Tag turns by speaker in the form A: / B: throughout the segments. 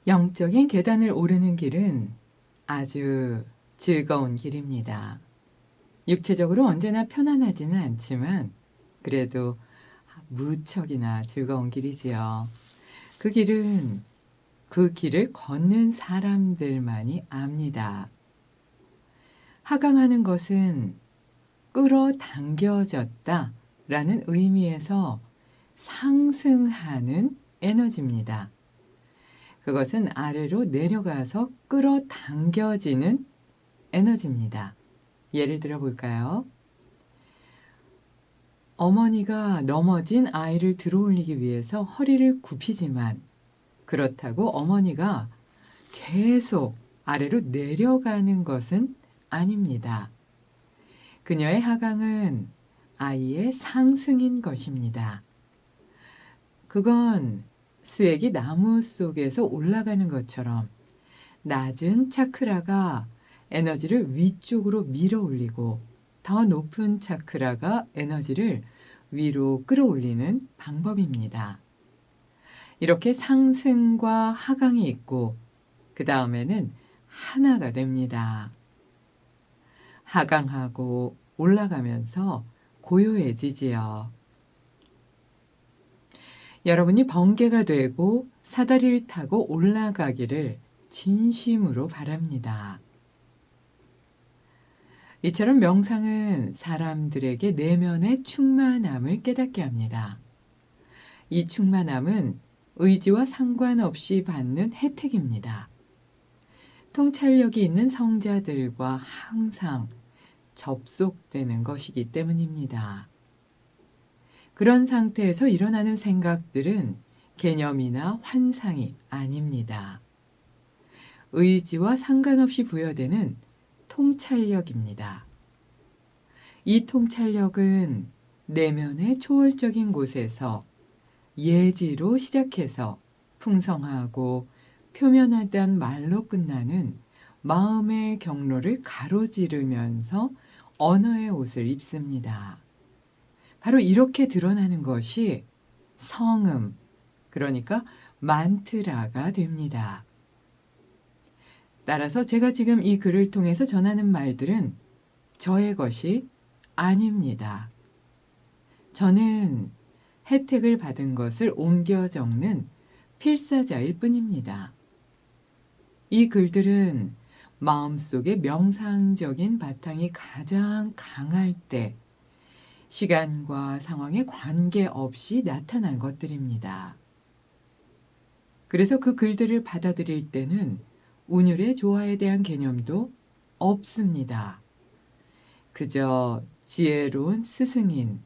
A: 영적인 계단을 오르는 길은 아주 즐거운 길입니다. 육체적으로 언제나 편안하지는 않지만 그래도 무척이나 즐거운 길이지요. 그 길은 그 길을 걷는 사람들만이 압니다. 하강하는 것은 끌어당겨졌다 라는 의미에서 상승하는 에너지입니다. 그것은 아래로 내려가서 끌어당겨지는 에너지입니다. 예를 들어 볼까요? 어머니가 넘어진 아이를 들어올리기 위해서 허리를 굽히지만 그렇다고 어머니가 계속 아래로 내려가는 것은 아닙니다. 그녀의 하강은 아이의 상승인 것입니다. 그건 수액이 나무 속에서 올라가는 것처럼 낮은 차크라가 에너지를 위쪽으로 밀어 올리고 더 높은 차크라가 에너지를 위로 끌어올리는 방법입니다. 이렇게 상승과 하강이 있고 그 다음에는 하나가 됩니다. 하강하고 올라가면서 고요해지지요. 여러분이 번개가 되고 사다리를 타고 올라가기를 진심으로 바랍니다. 이처럼 명상은 사람들에게 내면의 충만함을 깨닫게 합니다. 이 충만함은 의지와 상관없이 받는 혜택입니다. 통찰력이 있는 성자들과 항상 접속되는 것이기 때문입니다. 그런 상태에서 일어나는 생각들은 개념이나 환상이 아닙니다. 의지와 상관없이 부여되는 통찰력입니다. 이 통찰력은 내면의 초월적인 곳에서 예지로 시작해서 풍성하고 표면하단 말로 끝나는 마음의 경로를 가로지르면서 언어의 옷을 입습니다. 바로 이렇게 드러나는 것이 성음, 그러니까 만트라가 됩니다. 따라서 제가 지금 이 글을 통해서 전하는 말들은 저의 것이 아닙니다. 저는 혜택을 받은 것을 옮겨 적는 필사자일 뿐입니다. 이 글들은 마음속의 명상적인 바탕이 가장 강할 때 시간과 상황에 관계없이 나타난 것들입니다. 그래서 그 글들을 받아들일 때는 운율의 조화에 대한 개념도 없습니다. 그저 지혜로운 스승인,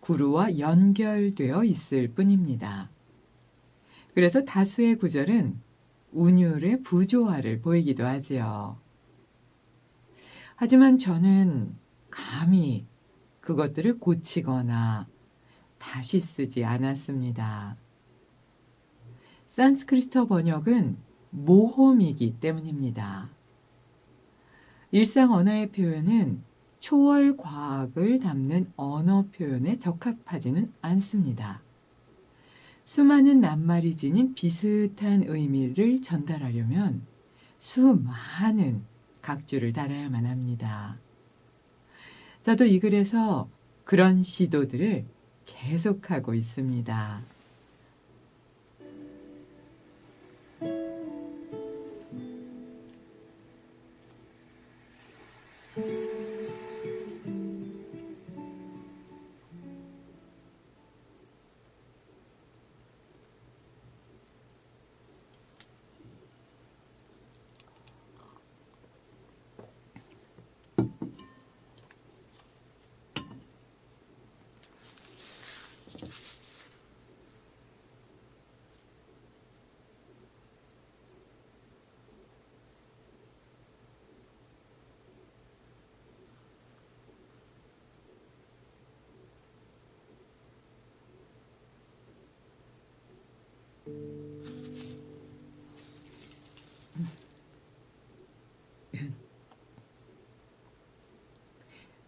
A: 구루와 연결되어 있을 뿐입니다. 그래서 다수의 구절은 운율의 부조화를 보이기도 하지요. 하지만 저는 감히 그것들을 고치거나 다시 쓰지 않았습니다. 산스크리트 번역은 모험이기 때문입니다. 일상 언어의 표현은 초월 과학을 담는 언어 표현에 적합하지는 않습니다. 수많은 낱말이 지닌 비슷한 의미를 전달하려면 수많은 각주를 달아야만 합니다. 저도 이 글에서 그런 시도들을 계속하고 있습니다.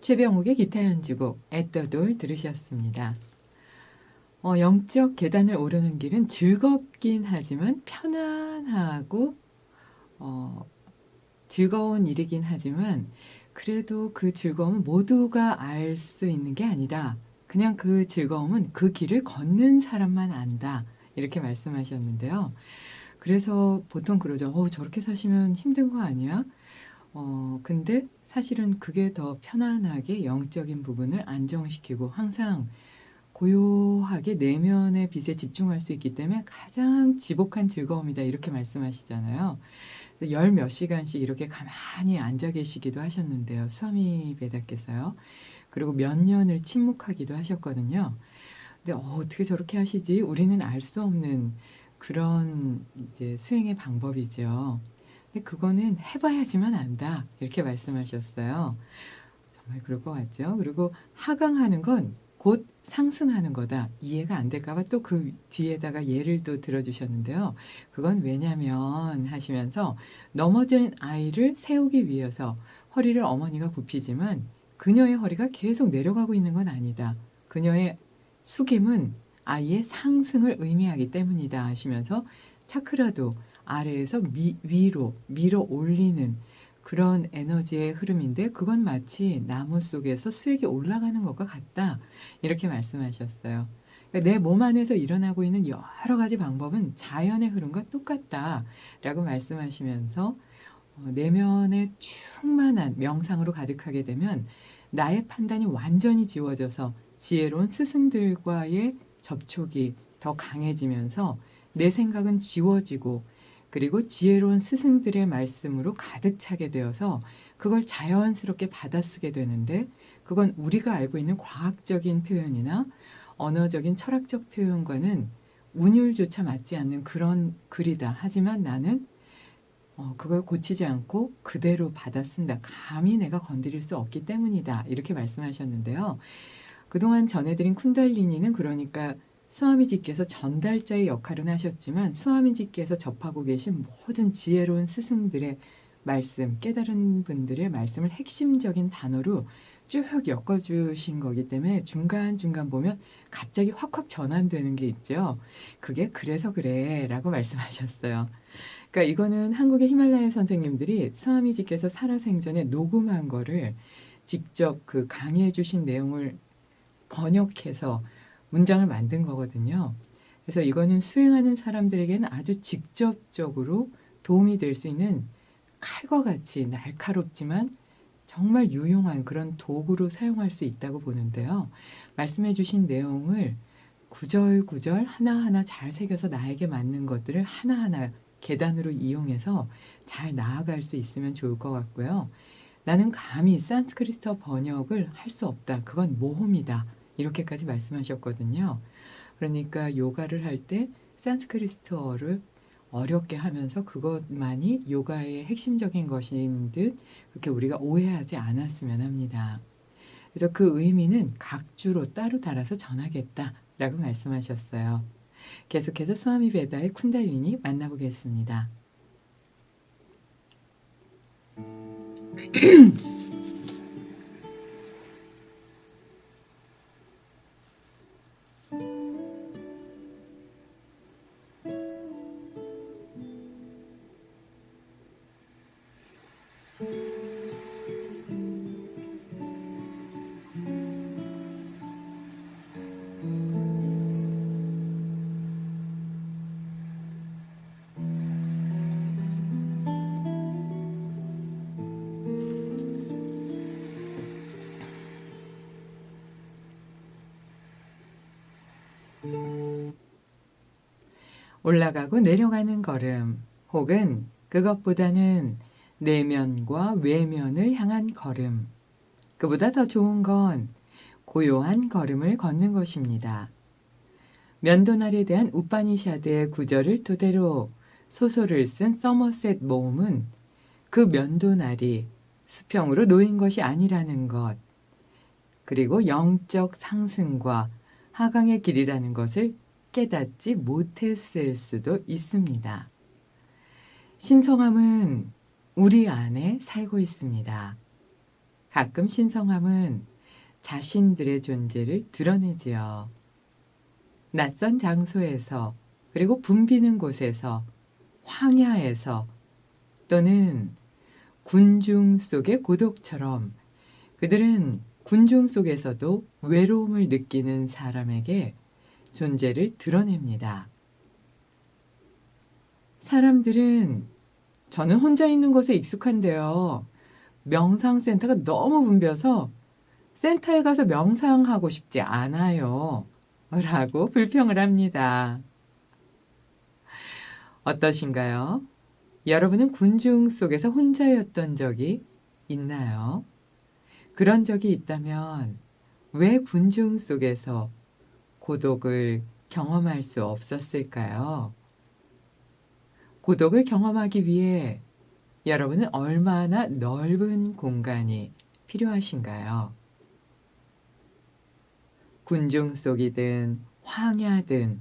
A: 최병욱의 기타 연주곡 At the Door 들으셨습니다. 영적 계단을 오르는 길은 즐겁긴 하지만 편안하고 즐거운 일이긴 하지만 그래도 그 즐거움은 모두가 알 수 있는 게 아니다. 그냥 그 즐거움은 그 길을 걷는 사람만 안다. 이렇게 말씀하셨는데요. 그래서 보통 그러죠. 저렇게 사시면 힘든 거 아니야? 근데 사실은 그게 더 편안하게 영적인 부분을 안정시키고 항상 고요하게 내면의 빛에 집중할 수 있기 때문에 가장 지복한 즐거움이다. 이렇게 말씀하시잖아요. 열 몇 시간씩 이렇게 가만히 앉아 계시기도 하셨는데요. 스와미 베다께서요. 그리고 몇 년을 침묵하기도 하셨거든요. 근데 어떻게 저렇게 하시지? 우리는 알 수 없는 그런 이제 수행의 방법이죠. 근데 그거는 해봐야지만 안다. 이렇게 말씀하셨어요. 정말 그럴 것 같죠? 그리고 하강하는 건 곧 상승하는 거다. 이해가 안 될까 봐 또 그 뒤에다가 예를 또 들어주셨는데요. 그건 왜냐면 하시면서 넘어진 아이를 세우기 위해서 허리를 어머니가 굽히지만 그녀의 허리가 계속 내려가고 있는 건 아니다. 그녀의 숙임은 아이의 상승을 의미하기 때문이다 하시면서 차크라도 아래에서 위로 밀어 올리는 그런 에너지의 흐름인데 그건 마치 나무 속에서 수액이 올라가는 것과 같다. 이렇게 말씀하셨어요. 그러니까 내 몸 안에서 일어나고 있는 여러 가지 방법은 자연의 흐름과 똑같다라고 말씀하시면서 내면에 충만한 명상으로 가득하게 되면 나의 판단이 완전히 지워져서 지혜로운 스승들과의 접촉이 더 강해지면서 내 생각은 지워지고 그리고 지혜로운 스승들의 말씀으로 가득 차게 되어서 그걸 자연스럽게 받아쓰게 되는데 그건 우리가 알고 있는 과학적인 표현이나 언어적인 철학적 표현과는 운율조차 맞지 않는 그런 글이다. 하지만 나는 그걸 고치지 않고 그대로 받아 쓴다. 감히 내가 건드릴 수 없기 때문이다. 이렇게 말씀하셨는데요. 그동안 전해드린 쿤달리니는 그러니까 스와미지께서 전달자의 역할은 하셨지만 스와미지께서 접하고 계신 모든 지혜로운 스승들의 말씀, 깨달은 분들의 말씀을 핵심적인 단어로 쭉 엮어주신 거기 때문에 중간중간 보면 갑자기 확확 전환되는 게 있죠. 그게 그래서 그래 라고 말씀하셨어요. 그러니까 이거는 한국의 히말라야 선생님들이 스와미지께서 살아생전에 녹음한 거를 직접 그 강의해 주신 내용을 번역해서 문장을 만든 거거든요. 그래서 이거는 수행하는 사람들에게는 아주 직접적으로 도움이 될 수 있는 칼과 같이 날카롭지만 정말 유용한 그런 도구로 사용할 수 있다고 보는데요. 말씀해 주신 내용을 구절구절 하나하나 잘 새겨서 나에게 맞는 것들을 하나하나 계단으로 이용해서 잘 나아갈 수 있으면 좋을 것 같고요. 나는 감히 산스크리트어 번역을 할 수 없다. 그건 모험이다. 이렇게까지 말씀하셨거든요. 그러니까 요가를 할 때 산스크리트어를 어렵게 하면서 그것만이 요가의 핵심적인 것인 듯 그렇게 우리가 오해하지 않았으면 합니다. 그래서 그 의미는 각주로 따로 달아서 전하겠다라고 말씀하셨어요. 계속해서 스와미 베다의 쿤달리니 만나보겠습니다. 올라가고 내려가는 걸음 혹은 그것보다는 내면과 외면을 향한 걸음. 그보다 더 좋은 건 고요한 걸음을 걷는 것입니다. 면도날에 대한 우파니샤드의 구절을 토대로 소설을 쓴 서머셋 모음은 그 면도날이 수평으로 놓인 것이 아니라는 것, 그리고 영적 상승과 하강의 길이라는 것을 깨닫지 못했을 수도 있습니다. 신성함은 우리 안에 살고 있습니다. 가끔 신성함은 자신들의 존재를 드러내지요. 낯선 장소에서, 그리고 붐비는 곳에서, 황야에서, 또는 군중 속의 고독처럼 그들은 군중 속에서도 외로움을 느끼는 사람에게 존재를 드러냅니다. 사람들은 저는 혼자 있는 곳에 익숙한데요. 명상센터가 너무 붐벼서 센터에 가서 명상하고 싶지 않아요. 라고 불평을 합니다. 어떠신가요? 여러분은 군중 속에서 혼자였던 적이 있나요? 그런 적이 있다면 왜 군중 속에서 고독을 경험할 수 없었을까요? 고독을 경험하기 위해 여러분은 얼마나 넓은 공간이 필요하신가요? 군중 속이든 황야든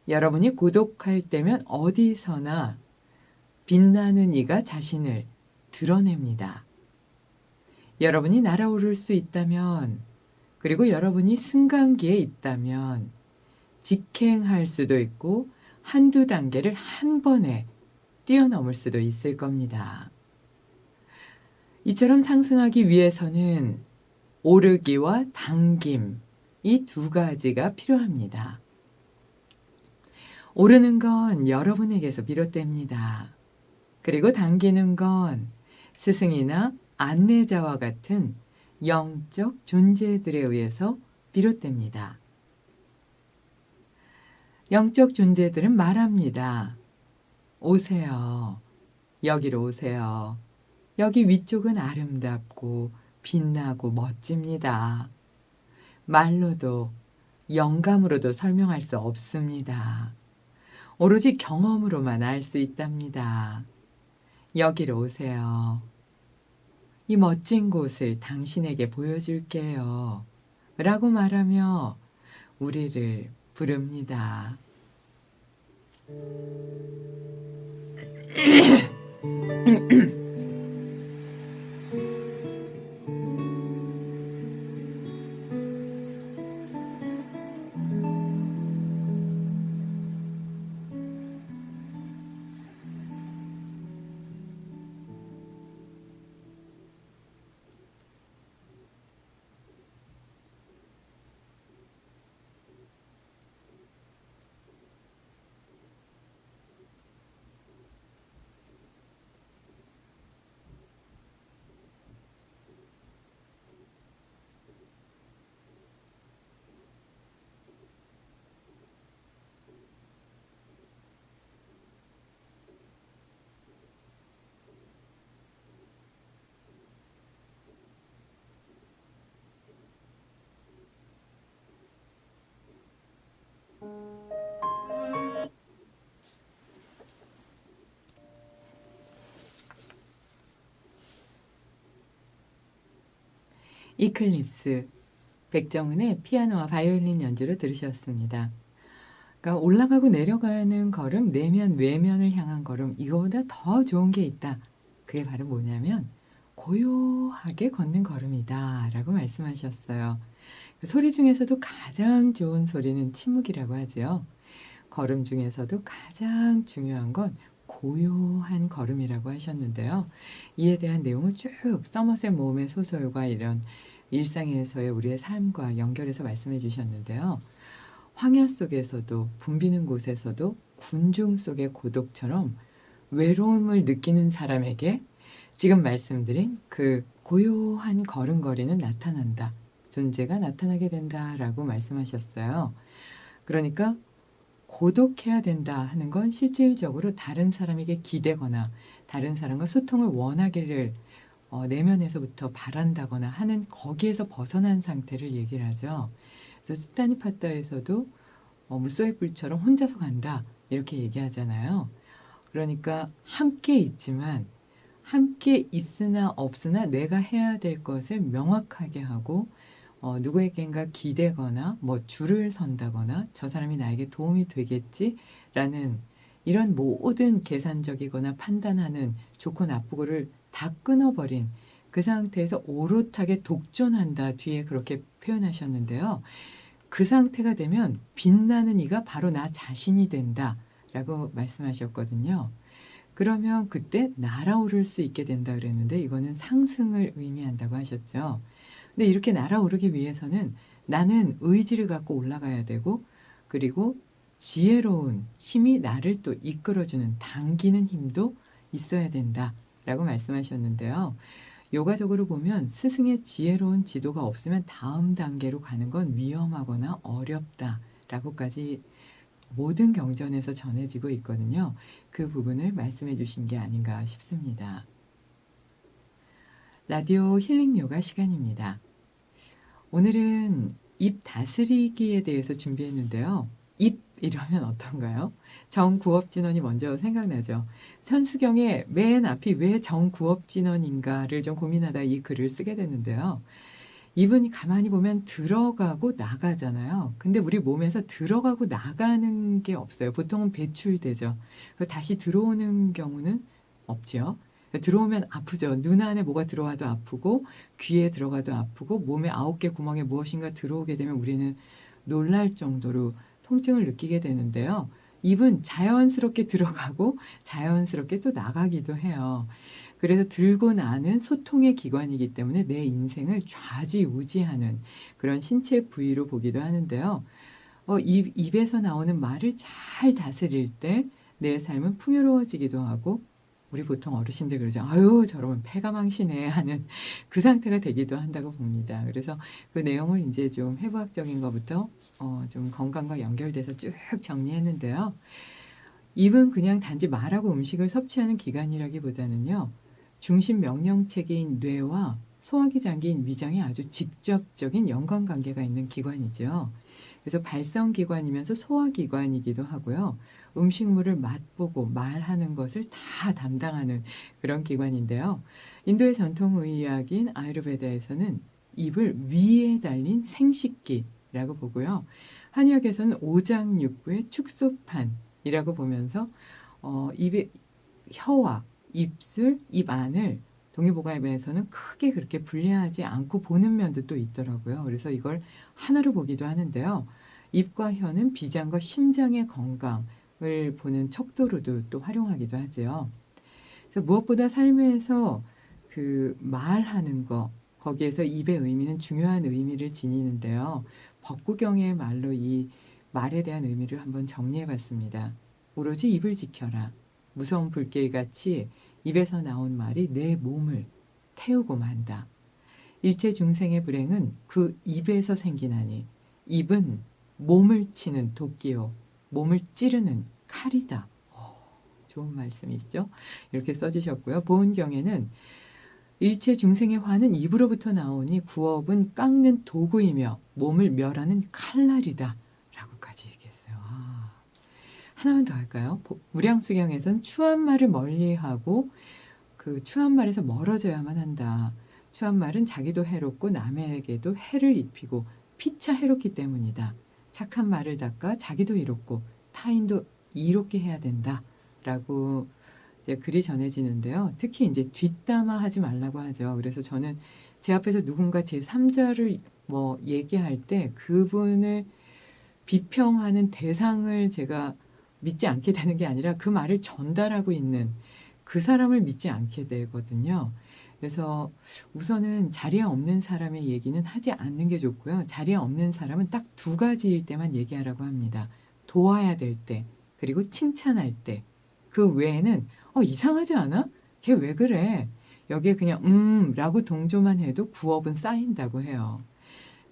A: 여러분이 고독할 때면 어디서나 빛나는 이가 자신을 드러냅니다. 여러분이 날아오를 수 있다면, 그리고 여러분이 승강기에 있다면 직행할 수도 있고 한두 단계를 한 번에 뛰어넘을 수도 있을 겁니다. 이처럼 상승하기 위해서는 오르기와 당김, 이 두 가지가 필요합니다. 오르는 건 여러분에게서 비롯됩니다. 그리고 당기는 건 스승이나 안내자와 같은 영적 존재들에 의해서 비롯됩니다. 영적 존재들은 말합니다. 오세요. 여기로 오세요. 여기 위쪽은 아름답고 빛나고 멋집니다. 말로도 영감으로도 설명할 수 없습니다. 오로지 경험으로만 알 수 있답니다. 여기로 오세요. 이 멋진 곳을 당신에게 보여줄게요. 라고 말하며 우리를 부릅니다. 이클립스, 백정은의 피아노와 바이올린 연주를 들으셨습니다. 그러니까 올라가고 내려가는 걸음, 내면, 외면을 향한 걸음, 이거보다 더 좋은 게 있다. 그게 바로 뭐냐면 고요하게 걷는 걸음이다 라고 말씀하셨어요. 그 소리 중에서도 가장 좋은 소리는 침묵이라고 하지요. 걸음 중에서도 가장 중요한 건 고요한 걸음이라고 하셨는데요. 이에 대한 내용을 쭉 서머셋 모음의 소설과 이런 일상에서의 우리의 삶과 연결해서 말씀해 주셨는데요. 황야 속에서도 붐비는 곳에서도 군중 속의 고독처럼 외로움을 느끼는 사람에게 지금 말씀드린 그 고요한 걸음걸이는 나타난다. 존재가 나타나게 된다라고 말씀하셨어요. 그러니까 고독해야 된다 하는 건 실질적으로 다른 사람에게 기대거나 다른 사람과 소통을 원하기를 내면에서부터 바란다거나 하는 거기에서 벗어난 상태를 얘기를 하죠. 그래서 수타니파타에서도 무소의 불처럼 혼자서 간다 이렇게 얘기하잖아요. 그러니까 함께 있지만 함께 있으나 없으나 내가 해야 될 것을 명확하게 하고 누구에겐가 기대거나 뭐 줄을 선다거나 저 사람이 나에게 도움이 되겠지라는 이런 모든 계산적이거나 판단하는 좋고 나쁘고를 다 끊어버린 그 상태에서 오롯하게 독존한다 뒤에 그렇게 표현하셨는데요. 그 상태가 되면 빛나는 이가 바로 나 자신이 된다라고 말씀하셨거든요. 그러면 그때 날아오를 수 있게 된다 그랬는데 이거는 상승을 의미한다고 하셨죠. 근데 이렇게 날아오르기 위해서는 나는 의지를 갖고 올라가야 되고 그리고 지혜로운 힘이 나를 또 이끌어주는 당기는 힘도 있어야 된다라고 말씀하셨는데요. 요가적으로 보면 스승의 지혜로운 지도가 없으면 다음 단계로 가는 건 위험하거나 어렵다라고까지 모든 경전에서 전해지고 있거든요. 그 부분을 말씀해 주신 게 아닌가 싶습니다. 라디오 힐링 요가 시간입니다. 오늘은 입 다스리기에 대해서 준비했는데요. 입 이러면 어떤가요? 정구업진원이 먼저 생각나죠. 천수경의 맨 앞이 왜 정구업진원인가를 좀 고민하다 이 글을 쓰게 됐는데요. 입은 가만히 보면 들어가고 나가잖아요. 근데 우리 몸에서 들어가고 나가는 게 없어요. 보통은 배출되죠. 다시 들어오는 경우는 없죠. 들어오면 아프죠. 눈 안에 뭐가 들어와도 아프고 귀에 들어가도 아프고 몸에 9개 구멍에 무엇인가 들어오게 되면 우리는 놀랄 정도로 통증을 느끼게 되는데요. 입은 자연스럽게 들어가고 자연스럽게 또 나가기도 해요. 그래서 들고 나는 소통의 기관이기 때문에 내 인생을 좌지우지하는 그런 신체 부위로 보기도 하는데요. 입에서 나오는 말을 잘 다스릴 때 내 삶은 풍요로워지기도 하고 우리 보통 어르신들 그러죠. 아유 저러면 폐가 망신해 하는 그 상태가 되기도 한다고 봅니다. 그래서 그 내용을 이제 좀 해부학적인 것부터 좀 건강과 연결돼서 쭉 정리했는데요. 입은 그냥 단지 말하고 음식을 섭취하는 기관이라기보다는요. 중심 명령체계인 뇌와 소화기 장기인 위장에 아주 직접적인 연관관계가 있는 기관이죠. 그래서 발성기관이면서 소화기관이기도 하고요. 음식물을 맛보고 말하는 것을 다 담당하는 그런 기관인데요. 인도의 전통의학인 아유르베다에서는 입을 위에 달린 생식기라고 보고요. 한의학에서는 오장육부의 축소판이라고 보면서 입의 혀와 입술, 입 안을 동의보감에서는 크게 그렇게 분리하지 않고 보는 면도 또 있더라고요. 그래서 이걸 하나로 보기도 하는데요. 입과 혀는 비장과 심장의 건강을 보는 척도로도 또 활용하기도 하죠. 그래서 무엇보다 삶에서 그 말하는 거, 거기에서 입의 의미는 중요한 의미를 지니는데요. 법구경의 말로 이 말에 대한 의미를 한번 정리해 봤습니다. 오로지 입을 지켜라. 무서운 불길같이 입에서 나온 말이 내 몸을 태우고 만다. 일체 중생의 불행은 그 입에서 생기나니 입은 몸을 치는 도끼요 몸을 찌르는 칼이다. 좋은 말씀이시죠? 이렇게 써주셨고요. 보은경에는 일체 중생의 화는 입으로부터 나오니 구업은 깎는 도구이며 몸을 멸하는 칼날이다. 라고까지 얘기했어요. 하나만 더 할까요? 무량수경에서는 추한 말을 멀리하고 그 추한 말에서 멀어져야만 한다. 추한 말은 자기도 해롭고 남에게도 해를 입히고 피차 해롭기 때문이다. 착한 말을 닦아 자기도 이롭고 타인도 이롭게 해야 된다. 라고 이제 글이 전해지는데요. 특히 이제 뒷담화 하지 말라고 하죠. 그래서 저는 제 앞에서 누군가 제 3자를 뭐 얘기할 때 그분을 비평하는 대상을 제가 믿지 않게 되는 게 아니라 그 말을 전달하고 있는 그 사람을 믿지 않게 되거든요. 그래서 우선은 자리에 없는 사람의 얘기는 하지 않는 게 좋고요. 자리에 없는 사람은 딱 2가지일 때만 얘기하라고 합니다. 도와야 될 때, 그리고 칭찬할 때. 그 외에는 이상하지 않아? 걔 왜 그래? 여기에 그냥 라고 동조만 해도 구업은 쌓인다고 해요.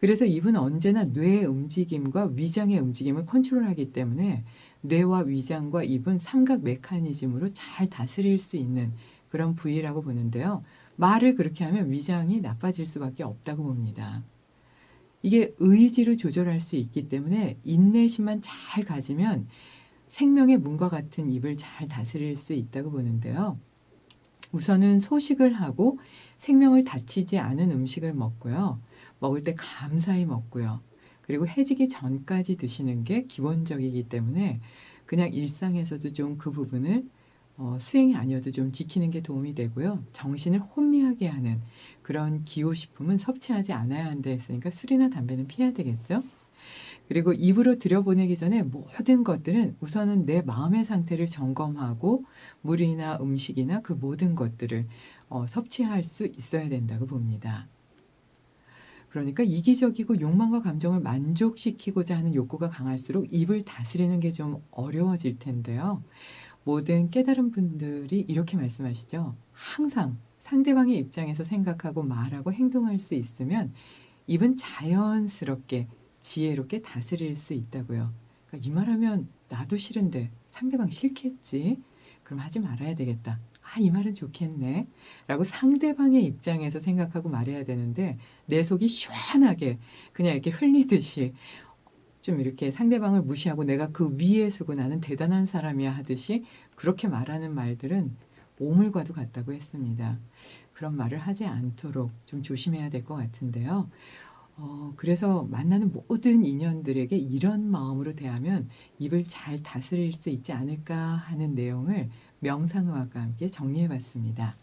A: 그래서 입은 언제나 뇌의 움직임과 위장의 움직임을 컨트롤하기 때문에 뇌와 위장과 입은 삼각 메커니즘으로 잘 다스릴 수 있는 그런 부위라고 보는데요. 말을 그렇게 하면 위장이 나빠질 수밖에 없다고 봅니다. 이게 의지로 조절할 수 있기 때문에 인내심만 잘 가지면 생명의 문과 같은 입을 잘 다스릴 수 있다고 보는데요. 우선은 소식을 하고 생명을 다치지 않은 음식을 먹고요. 먹을 때 감사히 먹고요. 그리고 해지기 전까지 드시는 게 기본적이기 때문에 그냥 일상에서도 좀 그 부분을 수행이 아니어도 좀 지키는 게 도움이 되고요. 정신을 혼미하게 하는 그런 기호식품은 섭취하지 않아야 한다 했으니까 술이나 담배는 피해야 되겠죠. 그리고 입으로 들여보내기 전에 모든 것들은 우선은 내 마음의 상태를 점검하고 물이나 음식이나 그 모든 것들을 섭취할 수 있어야 된다고 봅니다. 그러니까 이기적이고 욕망과 감정을 만족시키고자 하는 욕구가 강할수록 입을 다스리는 게 좀 어려워질 텐데요. 모든 깨달은 분들이 이렇게 말씀하시죠. 항상 상대방의 입장에서 생각하고 말하고 행동할 수 있으면 입은 자연스럽게 지혜롭게 다스릴 수 있다고요. 그러니까 이 말하면 나도 싫은데 상대방 싫겠지? 그럼 하지 말아야 되겠다. 아, 이 말은 좋겠네. 라고 상대방의 입장에서 생각하고 말해야 되는데 내 속이 시원하게 그냥 이렇게 흘리듯이 좀 이렇게 상대방을 무시하고 내가 그 위에 서고 나는 대단한 사람이야 하듯이 그렇게 말하는 말들은 오물과도 같다고 했습니다. 그런 말을 하지 않도록 좀 조심해야 될 것 같은데요. 그래서 만나는 모든 인연들에게 이런 마음으로 대하면 입을 잘 다스릴 수 있지 않을까 하는 내용을 명상의학과 함께 정리해 봤습니다.